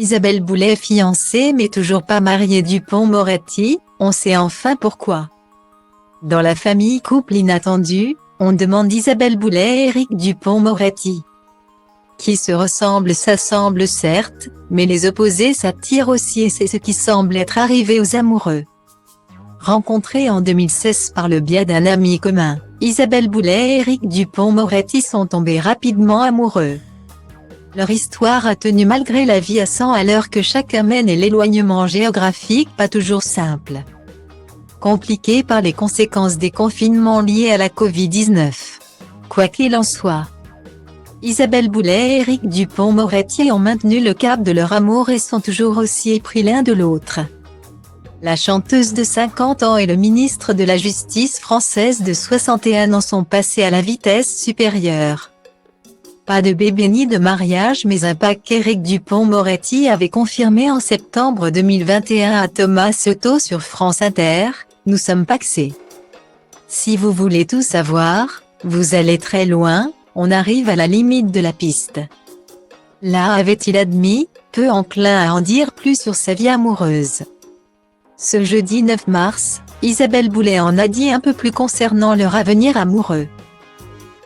Isabelle Boulay fiancée mais toujours pas mariée Dupond-Moretti, on sait enfin pourquoi. Dans la famille couple inattendu, on demande Isabelle Boulay et Éric Dupond-Moretti. Qui se ressemblent s'assemblent certes, mais les opposés s'attirent aussi et c'est ce qui semble être arrivé aux amoureux. Rencontrés en 2016 par le biais d'un ami commun, Isabelle Boulay et Éric Dupond-Moretti sont tombés rapidement amoureux. Leur histoire a tenu malgré la vie à 100 à l'heure que chacun mène et l'éloignement géographique pas toujours simple. Compliqué par les conséquences des confinements liés à la Covid-19. Quoi qu'il en soit, Isabelle Boulay et Éric Dupond-Moretti ont maintenu le cap de leur amour et sont toujours aussi épris l'un de l'autre. La chanteuse de 50 ans et le ministre de la Justice française de 61 ans sont passés à la vitesse supérieure. Pas de bébé ni de mariage mais un pack qu'Éric Dupond-Moretti avait confirmé en septembre 2021 à Thomas Soto sur France Inter, « Nous sommes pacsés. Si vous voulez tout savoir, vous allez très loin, on arrive à la limite de la piste. » Là avait-il admis, peu enclin à en dire plus sur sa vie amoureuse. Ce jeudi 9 mars, Isabelle Boulay en a dit un peu plus concernant leur avenir amoureux.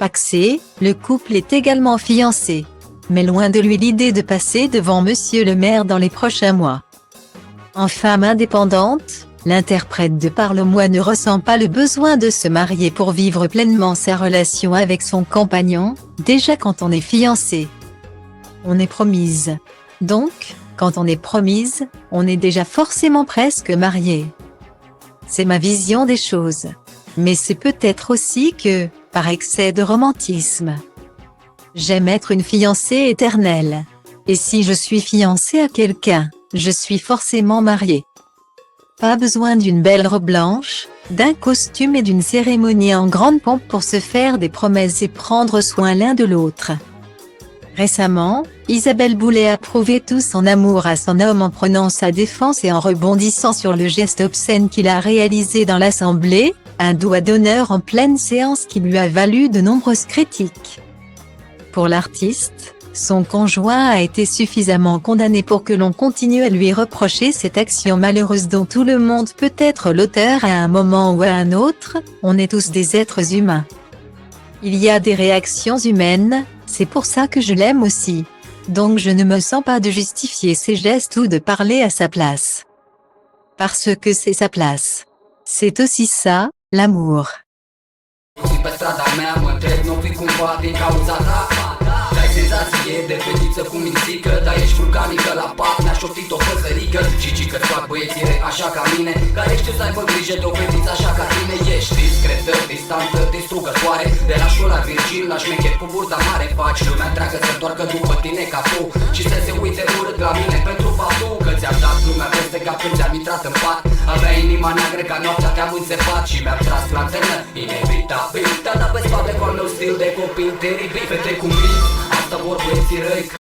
Pacsé, le couple est également fiancé. Mais loin de lui l'idée de passer devant Monsieur le maire dans les prochains mois. En femme indépendante, l'interprète de Par le Moi ne ressent pas le besoin de se marier pour vivre pleinement sa relation avec son compagnon, déjà quand on est fiancé. On est promise. Donc, quand on est promise, on est déjà forcément presque marié. C'est ma vision des choses. Mais c'est peut-être aussi que, par excès de romantisme, j'aime être une fiancée éternelle. Et si je suis fiancée à quelqu'un, je suis forcément mariée. Pas besoin d'une belle robe blanche, d'un costume et d'une cérémonie en grande pompe pour se faire des promesses et prendre soin l'un de l'autre. Récemment, Isabelle Boulay a prouvé tout son amour à son homme en prenant sa défense et en rebondissant sur le geste obscène qu'il a réalisé dans l'Assemblée, un doigt d'honneur en pleine séance qui lui a valu de nombreuses critiques. Pour l'artiste, son conjoint a été suffisamment condamné pour que l'on continue à lui reprocher cette action malheureuse dont tout le monde peut être l'auteur à un moment ou à un autre, on est tous des êtres humains. Il y a des réactions humaines, c'est pour ça que je l'aime aussi. Donc je ne me sens pas de justifier ses gestes ou de parler à sa place. Parce que c'est sa place. C'est aussi ça, l'amour. Senzație de fetiță cu mințică, dar ești vulcanică la pat, mi-a șoptit o păsărică. Și că-ți fac băiețire așa ca mine, care știu să aibă grijă de o fetiță așa ca tine. Ești discretă, distantă, distrugătoare, de la școala virgin la șmecher cu burta mare. Faci lumea întreagă să întoarcă după tine ca tu și să se uite urât la mine pentru faptul că ți-am dat lumea peste cap când ți-am intrat în pat. Avea inima neagră ca noaptea, te-am înțepat și mi-am tras lanternă, inevitabil. Te-am dat pe spate cu al meu stil de copil teribil. Fete cu mine, asta vor băieții răi.